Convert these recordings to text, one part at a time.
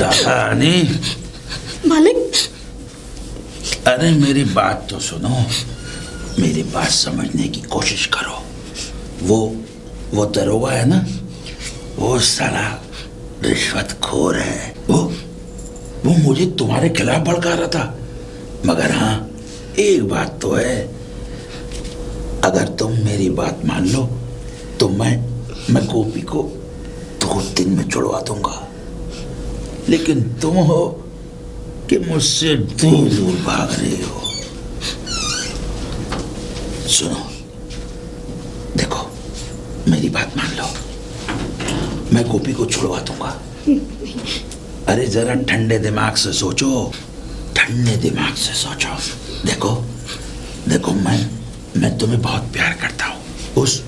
रानी मालिक, अरे मेरी बात तो सुनो, मेरी बात समझने की कोशिश करो। वो दरोगा है ना, वो साला रिश्वतखोर है। वो मुझे तुम्हारे खिलाफ भड़का रहा था। मगर हाँ, एक बात तो है, अगर तुम मेरी बात मान लो तो मैं गोपी को 2 दिन में छुड़वा दूंगा। लेकिन तुम हो कि मुझसे दूर दूर भाग रहे हो। सुनो, देखो, मेरी बात मान लो, मैं गोपी को छुड़वा दूंगा। अरे जरा ठंडे दिमाग से सोचो, ठंडे दिमाग से सोचो। देखो मैं तुम्हें बहुत प्यार करता हूँ। उस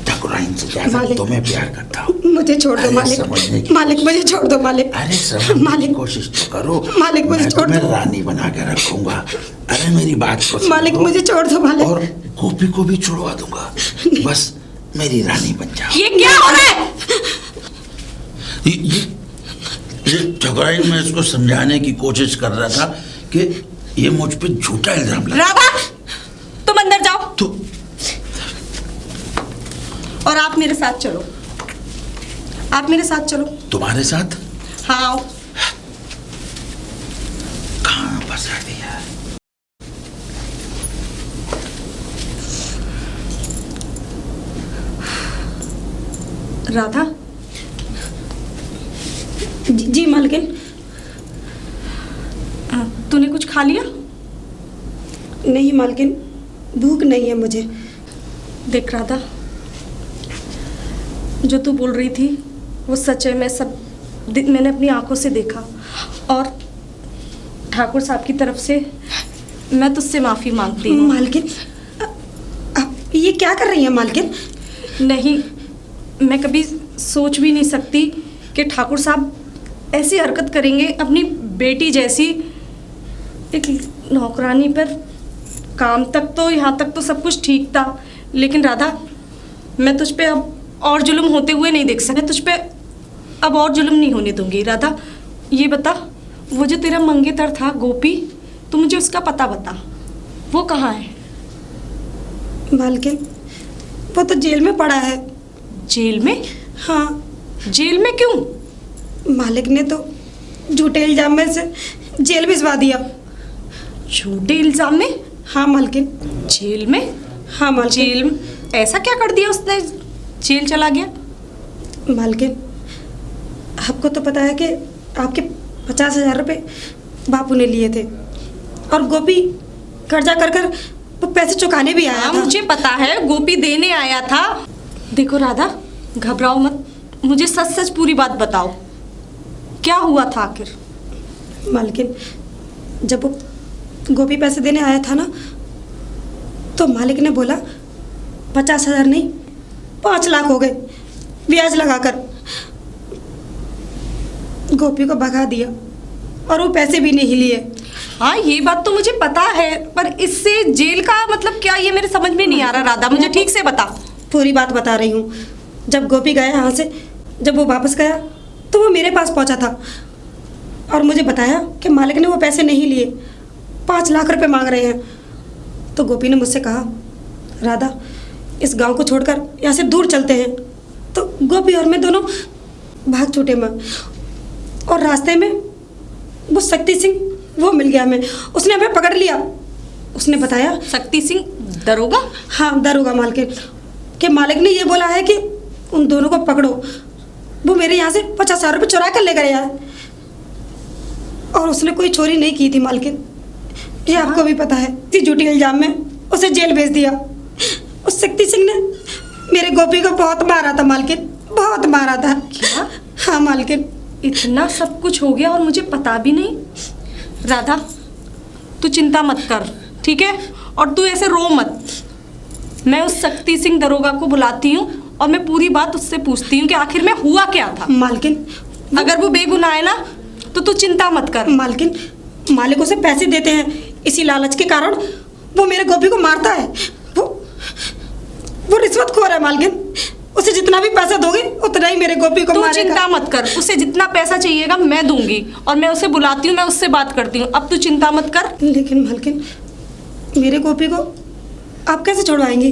ठाकुराइन से ज्यादा तुम्हें प्यार करता हूँ। मुझे छोड़ दो मालिक। मालिक मुझे छोड़ दो मालिक। अरे समझने की कोशिश तो करो मालिक, मुझे छोड़ दो। रानी बना के रखूंगा। अरे मेरी बात को मालिक, मुझे छोड़ दो मालिक। और गोपी को भी छुड़वा दूंगा। बस मेरी रानी बन जाओ। ये क्या हो रहा है? ये ठाकुराइन, मैं इसको समझाने की कोशिश कर रहा था कि ये मुझ पे झूठा इल्जाम लगा। राधा, तुम अंदर जाओ। तो और आप मेरे साथ चलो। आप मेरे साथ चलो। तुम्हारे साथ? हाँ आओ। कहाँ फंसा दिया? राधा। जी मालकिन। तूने कुछ खा लिया? नहीं मालकिन, भूख नहीं है मुझे। देख राधा, जो तू बोल रही थी वो सच है। मैंने अपनी आंखों से देखा। और ठाकुर साहब की तरफ से मैं तुझसे माफ़ी मांगती हूँ। मालकिन, आप ये क्या कर रही हैं मालकिन? नहीं, मैं कभी सोच भी नहीं सकती कि ठाकुर साहब ऐसी हरकत करेंगे अपनी बेटी जैसी। एक नौकरानी पर काम तक तो, यहाँ तक तो सब कुछ ठीक था। लेकिन राधा, मैं तुझ पे अब और जुल्म होते हुए नहीं देख सकती। तुझ पे अब और जुल्म नहीं होने दूंगी। राधा, ये बता, वो जो तेरा मंगेतर था गोपी, तू मुझे उसका पता बता, वो कहाँ है? मालकिन, वो तो जेल में पड़ा है। जेल में? हाँ। जेल में क्यों? मालिक ने तो झूठे इल्जाम में से जेल भिजवा दिया। झूठे इल्जाम में? हाँ मालकिन। जेल में? हाँ मालकिन। जेल में? ऐसा क्या कर दिया उसने, जेल चला गया? मालकिन, आपको तो पता है कि आपके 50,000 रुपये बापू ने लिए थे, और गोपी कर्जा कर वो पैसे चुकाने भी आया था। मुझे पता है, गोपी देने आया था। देखो राधा, घबराओ मत, मुझे सच सच पूरी बात बताओ, क्या हुआ था आखिर? मालकिन, जब वो गोपी पैसे देने आया था ना, तो मालिक ने बोला 50,000 नहीं 5 लाख हो गए, ब्याज लगाकर। गोपी को भगा दिया और वो पैसे भी नहीं लिए। हाँ, ये बात तो मुझे पता है, पर इससे जेल का मतलब क्या, ये मेरे समझ में नहीं आ रहा। राधा, मुझे ठीक से बता। पूरी बात बता रही हूँ। जब गोपी गया यहाँ से, जब वो वापस गया तो वो मेरे पास पहुँचा था और मुझे बताया कि मालिक ने वो पैसे नहीं लिए, 5 लाख रुपए मांग रहे हैं। तो गोपी ने मुझसे कहा, राधा, इस गांव को छोड़कर यहाँ से दूर चलते हैं। तो गोपी और मैं दोनों भाग छूटे मैं, और रास्ते में वो शक्ति सिंह वो मिल गया हमें। उसने हमें पकड़ लिया। उसने बताया, शक्ति सिंह दरोगा? हाँ दरोगा मालकिन, कि मालिक ने ये बोला है कि उन दोनों को पकड़ो। वो मेरे यहाँ से 50,000 रुपये चुरा कर ले गया है, और उसने कोई चोरी नहीं की थी मालकिन, ये आपको भी पता है। इसी झूठी इल्जाम में उसे जेल भेज दिया। उस शक्ति सिंह ने मेरे गोपी को बहुत मारा था मालकिन, बहुत मारा था। क्या? हाँ मालकिन। इतना सब कुछ हो गया और मुझे पता भी नहीं। राधा, तू चिंता मत कर, ठीक है? और तू ऐसे रो मत। मैं उस शक्ति सिंह दरोगा को बुलाती हूँ और मैं पूरी बात उससे पूछती हूँ कि आखिर में हुआ क्या था। मालकिन, अगर वो बेगुनाह है ना तो तू चिंता मत कर। मालकिन, मालिक उसे पैसे देते हैं, इसी लालच के कारण वो मेरे गोपी को मारता है। वो रिश्वतखोर है मालकिन, उसे जितना भी पैसा दोगे उतना ही मेरे गोपी को तू मारेगा। चिंता मत कर, उसे जितना पैसा चाहिएगा मैं दूंगी और मैं उसे बुलाती हूँ, मैं उससे बात करती हूँ। अब तू चिंता मत कर। लेकिन मालकिन मेरे गोपी को आप कैसे छुड़वाएंगी?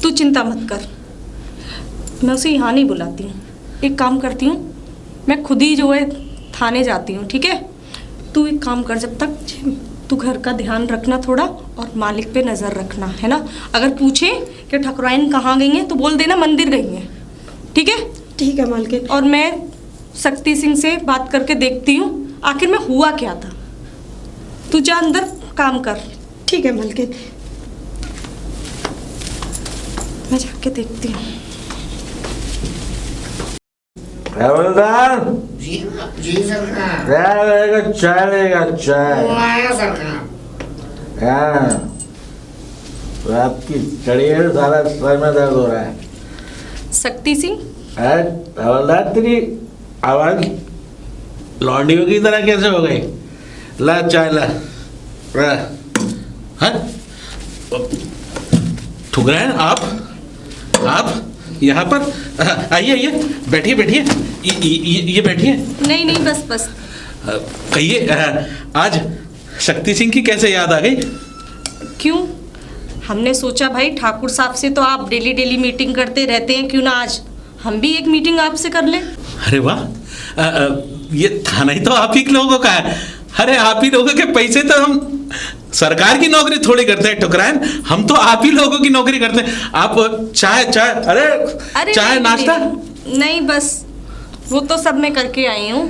तू चिंता मत कर, मैं उसे यहाँ नहीं बुलाती हूँ। एक काम करती हूँ, मैं खुद ही जो है थाने जाती हूँ, ठीक है? तू एक काम कर, जब तक तू घर का ध्यान रखना थोड़ा और मालिक पे नज़र रखना, है ना? अगर पूछे कि ठकुराइन कहाँ गई हैं तो बोल देना मंदिर गई हैं, ठीक है? ठीक है मालकिन। और मैं शक्ति सिंह से बात करके देखती हूँ आखिर में हुआ क्या था। तू जा अंदर काम कर। ठीक है मालकिन। मैं जाके देखती हूँ। हवलदार जी जी सरकार। क्या लेगा? चाय लेगा? चाय वो आया सरकार। हाँ, तो आपकी चढ़िए सारा सर में दर्द हो रहा है। शक्ति सिंह, अरे हवलदार तेरी आवाज लौंडियों की तरह कैसे हो गई? ला चाय ला। हाँ, ठुकराइन आप यहाँ पर आइए आइए, बैठिए बैठिए, ये बैठिए। नहीं नहीं, बस बस। कहिए, आज शक्ति सिंह की कैसे याद आ गई? क्यों? हमने सोचा भाई ठाकुर साहब से तो आप डेली डेली मीटिंग करते रहते हैं, क्यों ना आज हम भी एक मीटिंग आपसे कर लें। अरे वाह, ये थाना ही तो आप ही लोगों का है। अरे आप ही लोगों के पैसे तो हम सरकार की नौकरी थोड़ी करते हैं ठुकराइन, हम तो आप ही लोगों की नौकरी करते हैं। आप चाय चाय, अरे चाय नहीं, नाश्ता? नहीं बस वो तो सब मैं करके आई हूँ।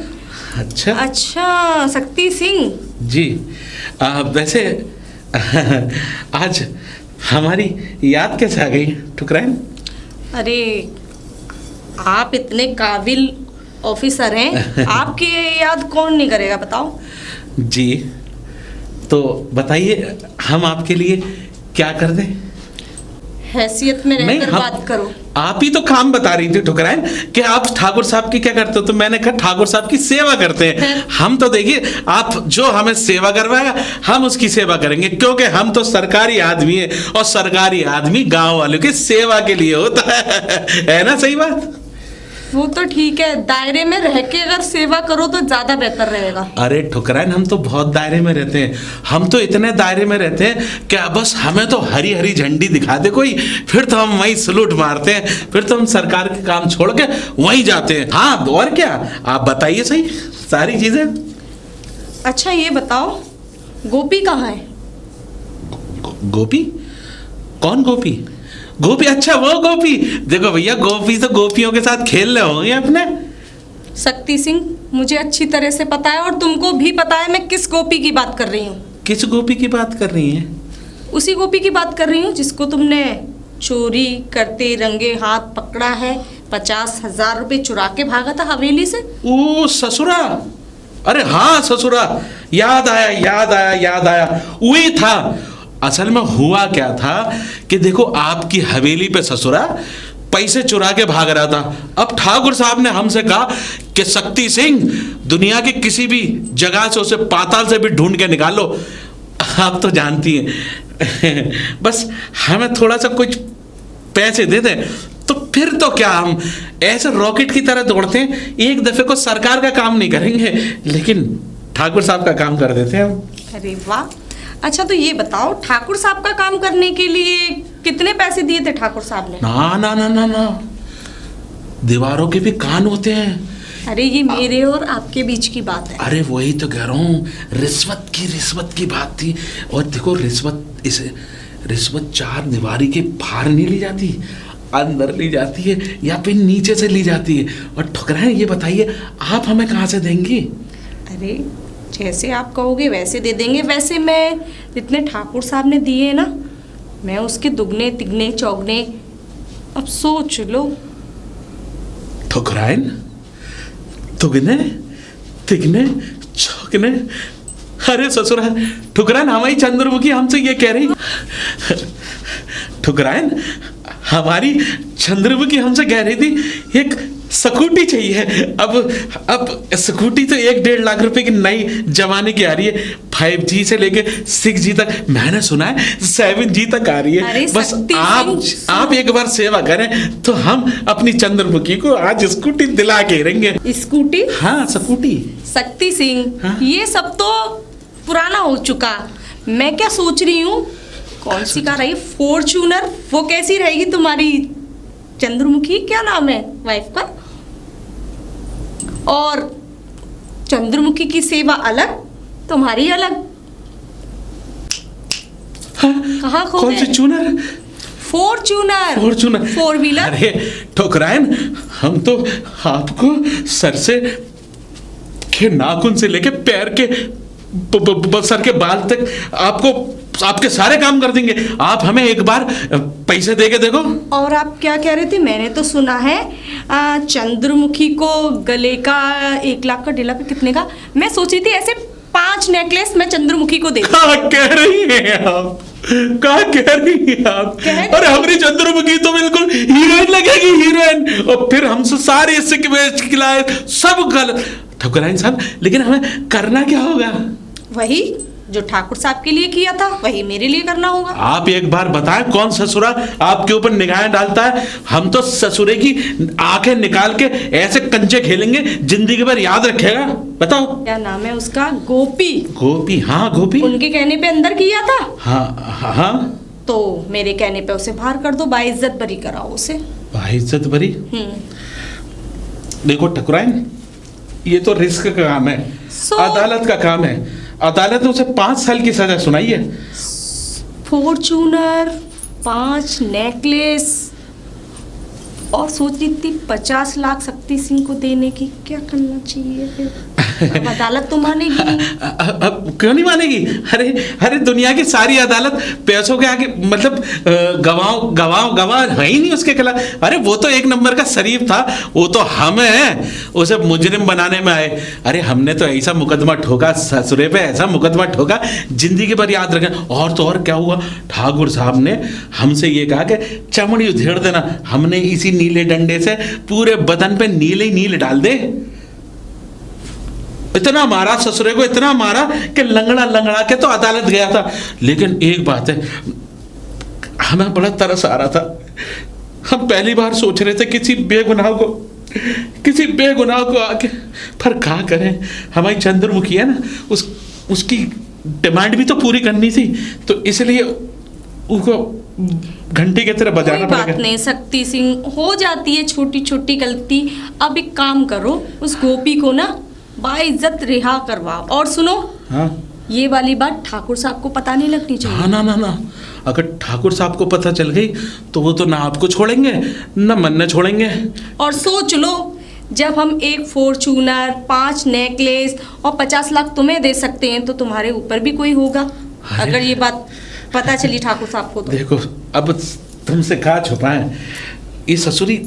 अच्छा अच्छा शक्ति सिंह जी, वैसे आज हमारी याद कैसे आ गई ठुकराइन? अरे आप इतने काबिल ऑफिसर हैं, आपकी याद कौन नहीं करेगा बताओ। जी तो बताइए, हम आपके लिए क्या कर दें? हैसियत में नहीं, रहकर बात करो। आप ही तो काम बता रही थी ठुकराइन कि आप ठाकुर साहब की क्या करते हो, तो मैंने कहा ठाकुर साहब की सेवा करते हैं हम। तो देखिए, आप जो हमें सेवा करवाएगा हम उसकी सेवा करेंगे, क्योंकि हम तो सरकारी आदमी हैं और सरकारी आदमी गांव वालों की सेवा के लिए होता है ना? सही बात। वो तो ठीक है, दायरे में रह के अगर सेवा करो तो ज्यादा बेहतर रहेगा। अरे ठुकराइन, हम तो बहुत दायरे में रहते हैं, हम तो इतने दायरे में रहते हैं कि बस हमें तो हरी हरी झंडी दिखा दे कोई, फिर तो हम वहीं सलूट मारते हैं, फिर तो हम सरकार के काम छोड़ के वहीं जाते हैं। हाँ, और क्या, आप बताइए सही सारी चीजें। अच्छा ये बताओ, गोपी कहाँ है? गोपी? कौन गोपी? गोपी? अच्छा वो गोपी। देखो भैया, गोपी तो गोपियों के साथ खेल रहे होंगे अपने। शक्ति सिंह, मुझे अच्छी तरह से पता है और तुमको भी पता है मैं किस गोपी की बात कर रही हूँ। किस गोपी की बात कर रही हैं? उसी गोपी की बात कर रही हूँ जिसको तुमने चोरी करते रंगे हाथ पकड़ा है, 50,000 रुपए चुरा के भागा था हवेली से। ओ ससुरा, अरे हाँ ससुरा, याद आया, वही था। असल में हुआ क्या था कि देखो, आपकी हवेली पे ससुरा पैसे चुरा के भाग रहा था। अब ठाकुर साहब ने हमसे कहा कि शक्ति सिंह, दुनिया के किसी भी जगह से उसे पाताल से भी ढूंढ के निकालो। आप तो जानती हैं बस हमें थोड़ा सा कुछ पैसे दे दें तो फिर तो क्या, हम ऐसे रॉकेट की तरह दौड़ते हैं, एक दफे को सरकार का काम नहीं करेंगे लेकिन ठाकुर साहब का काम कर देते हैं हम। अरे वाह। अच्छा तो ये बताओ, ठाकुर साहब का काम करने के लिए कितने पैसे दिए थे ठाकुर साहब ने? ना ना ना ना ना, दीवारों के भी कान होते हैं। अरे ये मेरे और आपके बीच की बात है। अरे वही तो कह रहा हूँ, रिश्वत की बात थी। और देखो, रिश्वत चार दीवारी के बाहर नहीं ली जाती, अंदर ली जाती है या फिर नीचे से ली जाती है। और ठुकराइन, ये बताइए आप हमें कहाँ से देंगी? अरे जैसे आप कहोगे वैसे दे देंगे। वैसे मैं जितने ठाकुर साहब ने दिए ना, मैं उसके दुगने तिगने चौगने, अब सोच लो। ठुकराइन, दुगने तिगने चौगने? अरे ससुरा, ठुकराइन हमारी चंद्रमुखी हमसे ये कह रही, ठुकराइन हमारी चंद्रमुखी हमसे कह रही थी एक स्कूटी चाहिए। अब स्कूटी तो 1-1.5 लाख रुपए की नई जमाने की आ रही है, 5G से लेके 6G तक, मैंने सुना है 7G तक आ रही अरे है। बस शक्ति आप एक बार सेवा करें तो हम अपनी चंद्रमुखी को आज स्कूटी दिला के रहेंगे। स्कूटी? हाँ स्कूटी। शक्ति सिंह, हाँ? ये सब तो पुराना हो चुका। मैं क्या सोच रही हूँ, कौन सी कार आई? फॉर्च्यूनर। वो कैसी रहेगी तुम्हारी चंद्रमुखी? क्या नाम है वाइफ का? और चंद्रमुखी की सेवा अलग, तुम्हारी अलग। कहाँ खो कौन सी गए? चूनर? फॉर्च्यूनर। फॉर्च्यूनर। 4 व्हीलर। अरे ठुकराइन, हम तो आपको सर से के नाखून से लेके पैर के सर के बाल तक आपको आपके सारे काम कर देंगे। आप हमें एक बार पैसे दे के देखो। और आप क्या कह रहे थे? मैंने तो सुना है चंद्रमुखी को गले का 1 लाख का, 1.5 लाख का, कितने का? मैं सोच रही थी ऐसे 5 नेकलेस मैं चंद्रमुखी को दे दूं। क्या कह रही हैं आप? क्या कह रही हैं आप? अरे हमारी चंद्रमुखी तो बिल्कुल हीरोइन लगेगी, हीरोइन। और फिर हमसे सारे खिलाए, सब गलत। ठकुराइन साहब, लेकिन हमें करना क्या होगा? वही जो ठाकुर साहब के लिए किया था, वही मेरे लिए करना होगा। आप एक बार बताएं, कौन ससुरा आपके ऊपर निगाहें डालता है? हम तो ससुरे की आंखें निकाल के ऐसे कंचे खेलेंगे, जिंदगी भर याद रखेगा। बताओ क्या नाम है उसका? गोपी। गोपी? हाँ गोपी। उनके कहने पे अंदर किया था। हाँ हाँ। तो मेरे कहने पे उसे बाहर कर दो, बाइज्जत बरी कराओ उसे। बाइज्जत बरी? देखो ठकुराइन, ये तो रिस्क का काम है, अदालत का काम है। अदालत ने उसे 5 साल की सजा सुनाई है। फॉर्च्यूनर, 5 नेकलेस, और सोच रही थी 50 लाख शक्ति सिंह को देने की। क्या करना चाहिए फिर? अब अदालत तो मानेगी नहीं। अब क्यों नहीं मानेगी? अरे अरे दुनिया की सारी अदालत पैसों के आगे, मतलब गवाह है ही नहीं उसके खिलाफ। अरे वो तो 1 नंबर का शरीफ था, वो तो हम हैं उसे मुजरिम बनाने में आए। अरे हमने तो ऐसा मुकदमा ठोका ससुरे पे, ऐसा मुकदमा ठोका, जिंदगी भर याद रखें। और तो और क्या हुआ, ठाकुर साहब ने हमसे ये कहा कि चमड़ी उधेड़ देना। हमने इसी नीले डंडे से पूरे बदन पे नीले ही नील डाल दे। इतना मारा ससुरे को, इतना मारा कि लंगड़ा के तो अदालत गया था। लेकिन एक बात है, हमें बड़ा तरस आ रहा था। हम पहली बार सोच रहे थे किसी बेगुनाह को आके, पर क्या करें, हमारी चंद्रमुखी है ना, उसकी डिमांड भी तो पूरी करनी थी, तो इसलिए उसको घंटे की तरह बजाना पड़ेगा। कोई बात नहीं शक्ति सिंह, हो जाती है छोटी छोटी गलती। अब एक काम करो, उस गोपी को ना बाइज्जत रिहा करवाओ। और सुनो, हाँ? ये वाली बात ठाकुर साहब को पता नहीं लगनी चाहिए। हाँ ना, अगर ठाकुर साहब को पता चल गई तो वो तो ना आपको छोड़ेंगे ना मन छोड़ेंगे। और सोच लो, जब हम 1 फॉर्च्यूनर, 5 नेकलेस और 50 लाख तुम्हें दे सकते हैं, तो तुम्हारे ऊपर भी कोई होगा। अगर ये बात पता चली ठाकुर साहब को तो। देखो, अब तुमसे कहा छुपाएं, ये ससुरी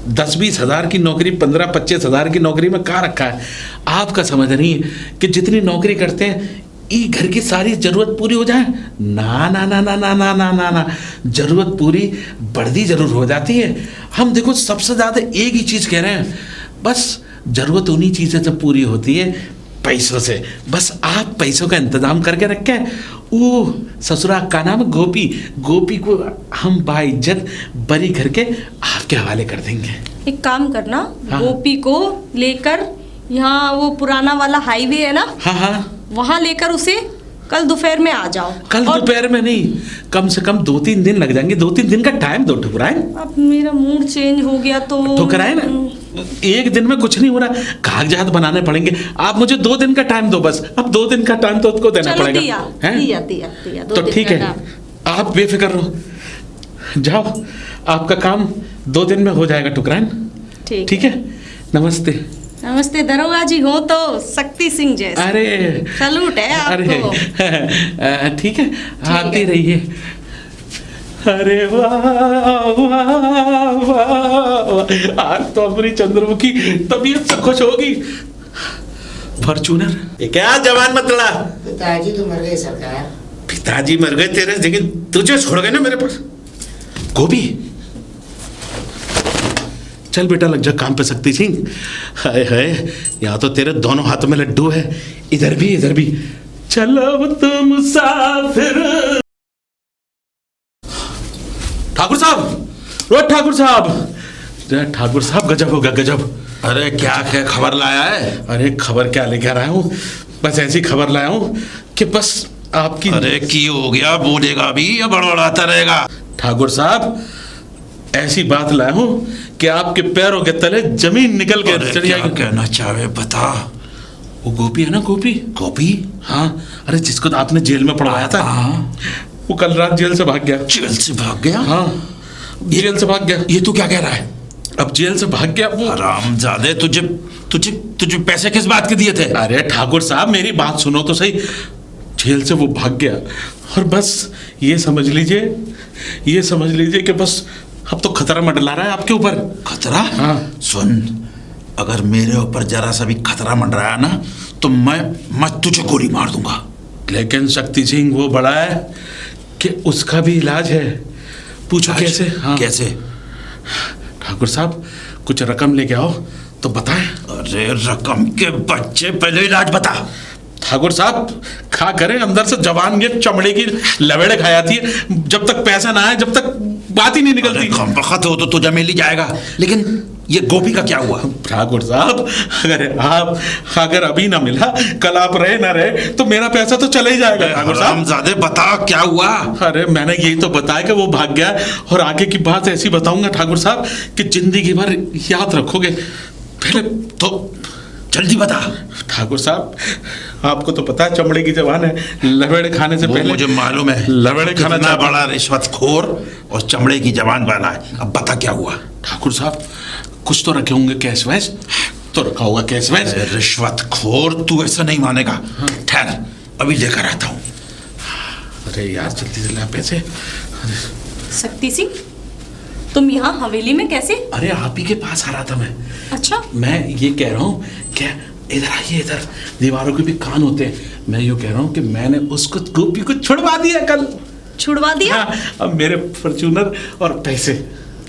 10-20 हज़ार की नौकरी, 15-25 हज़ार की नौकरी में कहाँ रखा है? आपका समझ नहीं है कि जितनी नौकरी करते हैं ये घर की सारी जरूरत पूरी हो जाए? ना ना ना ना ना ना ना ना ना, जरूरत पूरी बढ़ती जरूर हो जाती है। हम देखो सबसे ज़्यादा एक ही चीज़ कह रहे हैं, बस जरूरत उन्हीं चीज़ों से पूरी होती है, पैसों से। बस आप पैसों का इंतजाम करके रखें। वो ससुरा का नाम गोपी को हम बाइज्जत बरी करके आपके हवाले कर देंगे। एक काम करना, हाँ। गोपी को लेकर यहाँ वो पुराना वाला हाईवे है ना, हाँ, वहाँ लेकर उसे कल दोपहर में आ जाओ। कल दोपहर में नहीं, कम से कम 2-3 दिन लग जाएंगे। 2-3 दिन का टाइम दो ठुकराइन। अब मेरा मूड चेंज हो गया तो ठुकराइन, 1 दिन में कुछ नहीं हो रहा, कागजात बनाने पड़ेंगे। आप मुझे 2 दिन का टाइम दो बस। अब 2 दिन का टाइम तो उसको देना पड़ेगा। दिया, तो ठीक है, आप बेफिक्र रहो, जाओ, आपका काम 2 दिन में हो जाएगा ठुकराइन। ठीक है, नमस्ते। नमस्ते। दरोगा जी हो तो शक्ति सिंह जैसे। अरे सलूट है आपको। अरे ठीक है, आती रहिए। अरे वाह वाह वाह, आज तो अपनी चंद्रमुखी तबीयत से खुश होगी। फॉर्च्यूनर, ये क्या जवान मत लड़ा। पिताजी तो मर गए सरकार। पिताजी मर गए तेरे, लेकिन तुझे छोड़ गए ना मेरे पास। गोभी, चल बेटा लग जा काम पे शक्ति सिंह। हाय हाय, यहाँ तो तेरे दोनों हाथों में लड्डू है, इधर भी इधर भी। चलो तुम मुसाफिर। ठाकुर साहब, ओ ठाकुर साहब, ठाकुर साहब गजब होगा गजब। अरे क्या क्या खबर लाया है? अरे खबर क्या लेकर आया हूँ, बस ऐसी खबर लाया हूँ कि बस आपकी। अरे की हो गया, बोलेगा भी या बड़बड़ाता रहेगा? ठाकुर साहब ऐसी बात लाया हूँ कि आपके पैरों के तले जमीन निकल के चढ़ क्या जाएगी। कहना चाहे बता। वो गोपी है ना, गोपी। गोपी? हाँ, अरे जिसको तो आपने जेल में पड़वाया था। हाँ। वो कल रात जेल से भाग गया। जेल से भाग गया? हाँ, जेल से भाग गया। ये तू क्या कह रहा है? अब जेल से भाग गया वो। हरामजादे, तुझे तुझे तुझे पैसे किस बात के दिए थे? अरे ठाकुर साहब मेरी बात सुनो तो सही। जेल से वो भाग गया और बस ये समझ लीजिए कि बस अब तो खतरा मंडला रहा है आपके ऊपर। खतरा? हाँ। सुन, अगर मेरे ऊपर जरा सा भी खतरा मंडराया ना तो मैं तुझे गोली मार दूंगा। लेकिन शक्ति सिंह वो बड़ा है कि उसका भी इलाज है। पूछो कैसे? हाँ। कैसे? ठाकुर साहब कुछ रकम लेके आओ तो बताएं। अरे रकम के बच्चे, पहले इलाज बता। ठाकुर साहब खा करे अंदर से जवान ये चमड़े की लवेड़े खा जाती है, जब तक पैसा ना आए जब तक बात ही नहीं निकलती। खत हो तो तुझे मिल ही जाएगा, लेकिन ये गोपी का क्या हुआ? ठाकुर साहब अगर अभी ना मिला, कल आप रहे ना रहे तो मेरा पैसा तो चला ही जाएगा। ठाकुर साहब हरामजादे बता क्या हुआ? अरे मैंने यही तो बताया कि वो भाग गया, और आगे की बात ऐसी बताऊंगा ठाकुर साहब कि जिंदगी भर याद रखोगे। पहले तो जल्दी बता। ठाकुर साहब आपको तो पता है चमड़े की जबान है, लवेड़े खाने से पहले। मुझे मालूम है लवेड़े खाना कितना बड़ा रिश्वतखोर और चमड़े की जबान वाला है। अब बता क्या हुआ? ठाकुर साहब कुछ तो रखे होंगे, कैश वैश तो रखा होगा। कैश वैश? रिश्वतखोर, तू ऐसा नहीं मानेगा। ठहर, अभी लेकर आता हूँ। अरे यार जल्दी से ला पैसे। शक्ति सिंह, तुम यहाँ हवेली में कैसे? अरे आप ही के पास आ रहा था मैं। अच्छा। मैं ये कह रहा हूँ क्या, इधर आइए, इधर दीवारों के भी कान होते हैं। मैं ये कह रहा हूँ कि मैंने उसको गोपी को छुड़वा दिया कल। छुड़वा दिया? हाँ, अब मेरे फॉर्च्यूनर और पैसे।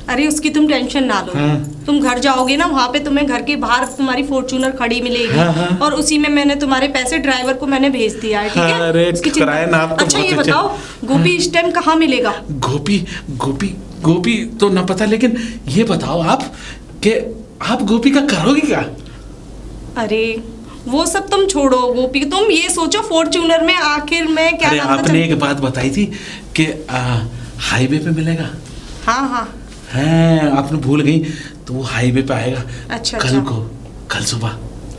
अरे उसकी तुम टेंशन ना लो। हाँ। तुम घर जाओगे ना, वहाँ पे तुम्हें घर के बाहर तुम्हारी फॉर्च्यूनर खड़ी मिलेगी। हाँ, हाँ। और उसी में मैंने तुम्हारे पैसे ड्राइवर को मैंने भेज दिया है, ठीक है? अरे, उसकी चिंता- किराया नाप तो अच्छा बहुत ये अच्छा। बताओ गोपी इस टाइम कहाँ मिलेगा? गोपी तो ना पता, लेकिन ये बताओ आप कि आप गोपी का करोगे क्या? अरे वो सब तुम छोड़ो, गोपी तुम ये सोचो फॉर्च्यूनर में आखिर में क्या अरे नाम था आपने एक बात बताई थी कि हाईवे पे मिलेगा। हाँ हाँ। है, आपने भूल गई, तो वो हाईवे पे आएगा। अच्छा, कल अच्छा। को, कल सुबह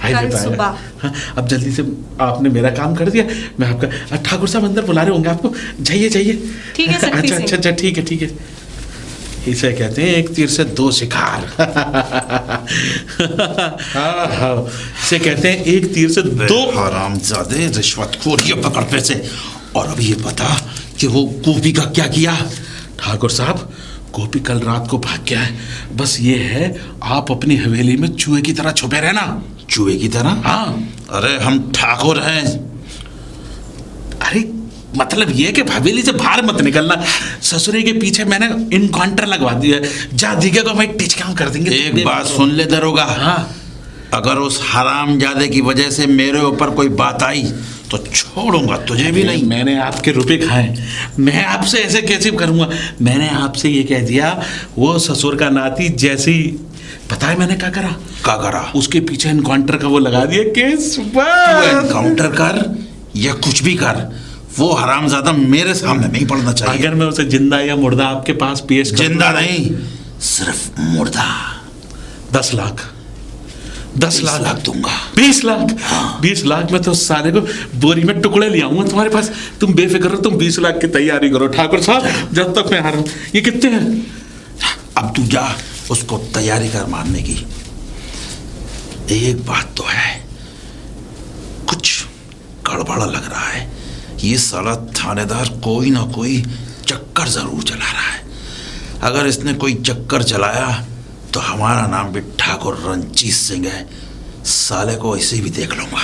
हाईवे कल पे आएगा। सुबह। हाँ, अब जल्दी से आपने मेरा काम कर दिया। मैं आपका ठाकुर साहब अंदर बुला रहे होंगे आपको। जाइए जाइए। ठीक है शक्ति अच्छा सिंह। अच्छा अच्छा, ठीक है ठीक है। इसे कहते हैं एक तीर से दो शिकार। हाँ हाँ, इसे कहते हैं एक तीर से दो। हरामजादे, रिश्वतखोर, ये पकड़ पैसे। और अब ये बता कि वो गोपी का क्या किया? ठाकुर साहब गोपी कल रात को भाग गया है। बस ये है आप अपनी हवेली में चूहे की तरह छुपे रहना। चूहे की तरह? हाँ। अरे हम ठाकुर हैं। अरे मतलब ये कि हवेली से बाहर मत निकलना। ससुरे के पीछे मैंने इनकाउंटर लगवा दिया है, जहाँ दिखेगा भाई टिचकाम कर देंगे। एक बात सुन ले दरोगा। हाँ। अगर उस हरामजादे की वजह से मेरे ऊपर कोई बात आई तो छोड़ूंगा तुझे भी नहीं। मैंने आपके रुपए खाए, मैं आपसे ऐसे कैसे करूंगा? मैंने आपसे ये कह दिया, वो ससुर का नाती जैसी, पता है मैंने क्या करा? क्या करा? उसके पीछे इनकाउंटर का वो लगा दिया केस। तू एनकाउंटर कर या कुछ भी कर, वो हरामजादा मेरे सामने नहीं पड़ना चाहिए। अगर मैं उसे जिंदा या मुर्दा आपके पास पेश कर, जिंदा नहीं, सिर्फ मुर्दा। 10 लाख 10 लाख दूंगा। 20 लाख 20 लाख में तो सारे को बोरी में टुकड़े ले आऊंगा तुम्हारे पास। तुम बेफिक्र रहो, तुम 20 लाख की तैयारी करो ठाकुर साहब, जब तक मैं आ रहा हूं। ये कितने हैं? अब तू जा, उसको तैयारी कर मारने की। एक बात तो है, कुछ गड़बड़ लग रहा है। ये साला थानेदार कोई ना कोई चक्कर जरूर चला रहा है। अगर इसने कोई चक्कर चलाया तो हमारा नाम भी ठाकुर रंजीत सिंह है। साले को ऐसे भी देख लूंगा।